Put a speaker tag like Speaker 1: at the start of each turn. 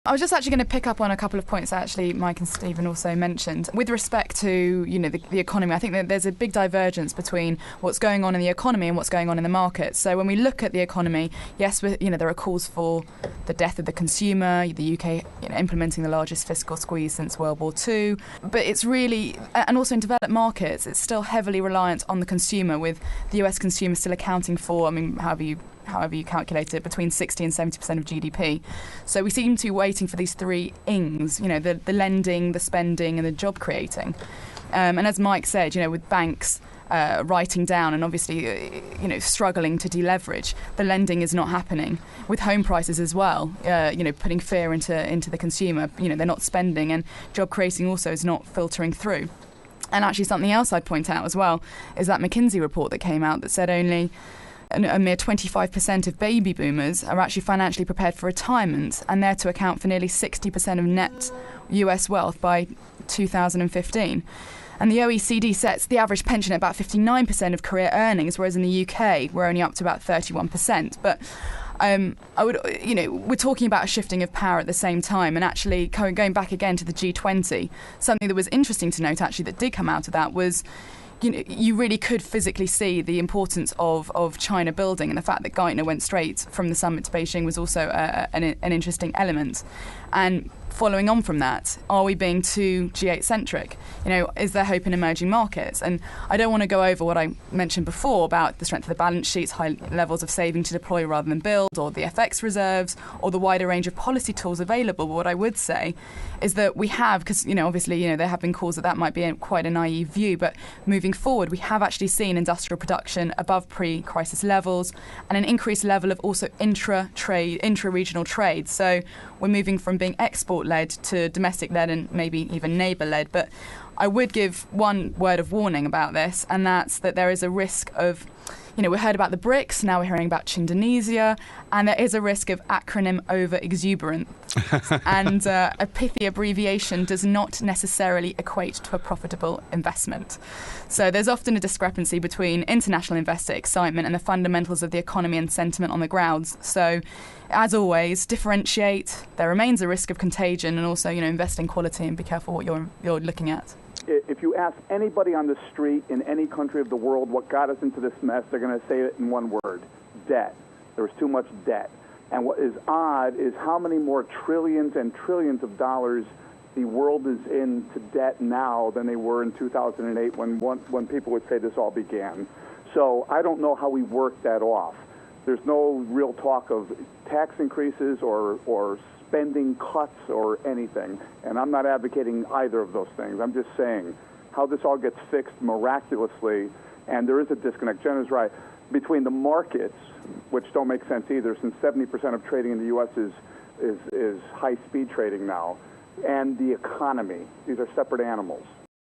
Speaker 1: I was just actually going to pick up on a couple of points that actually Mike and Stephen also mentioned. With respect to, the economy, I think that there's a big divergence between what's going on in the economy and what's going on in the market. So when we look at the economy, yes, there are calls for the death of the consumer, the UK implementing the largest fiscal squeeze since World War II. But it's really, and also in developed markets, it's still heavily reliant on the consumer, with the US consumer still accounting for, however you calculate it, between 60 and 70% of GDP. So we seem to be waiting for these three ings, the lending, the spending and the job creating. And as Mike said, with banks writing down and obviously, struggling to deleverage, the lending is not happening. With home prices as well, putting fear into the consumer, they're not spending, and job creating also is not filtering through. And actually something else I'd point out as well is that McKinsey report that came out that said only a mere 25% of baby boomers are actually financially prepared for retirement, and they're to account for nearly 60% of net US wealth by 2015. And the OECD sets the average pension at about 59% of career earnings, whereas in the UK we're only up to about 31%. But we're talking about a shifting of power at the same time, and actually going back again to the G20, something that was interesting to note actually that did come out of that was, you really could physically see the importance of China building, and the fact that Geithner went straight from the summit to Beijing was also an interesting element. And following on from that, are we being too G8 centric? Is there hope in emerging markets? And I don't want to go over what I mentioned before about the strength of the balance sheets, high levels of saving to deploy rather than build, or the FX reserves, or the wider range of policy tools available. But what I would say is that we have, because obviously there have been calls that might be quite a naive view, but moving forward we have actually seen industrial production above pre-crisis levels, and an increased level of also intra-regional trade. So we're moving from being export-led to domestic-led and maybe even neighbour-led. But I would give one word of warning about this, and that's that there is a risk of, we heard about the BRICS, now we're hearing about Indonesia, and there is a risk of acronym over-exuberance. And a pithy abbreviation does not necessarily equate to a profitable investment. So there's often a discrepancy between international investor excitement and the fundamentals of the economy and sentiment on the grounds. So, as always, differentiate. There remains a risk of contagion, and also, invest in quality and be careful what you're looking at.
Speaker 2: If you ask anybody on the street in any country of the world what got us into this mess, they're going to say it in one word: debt. There was too much debt. And what is odd is how many more trillions and trillions of dollars the world is into debt now than they were in 2008 when people would say this all began. So I don't know how we work that off. There's no real talk of tax increases or spending cuts or anything. And I'm not advocating either of those things. I'm just saying how this all gets fixed miraculously. And there is a disconnect. Jen is right. Between the markets, which don't make sense either, since 70% of trading in the U.S. is high-speed trading now, and the economy. These are separate animals.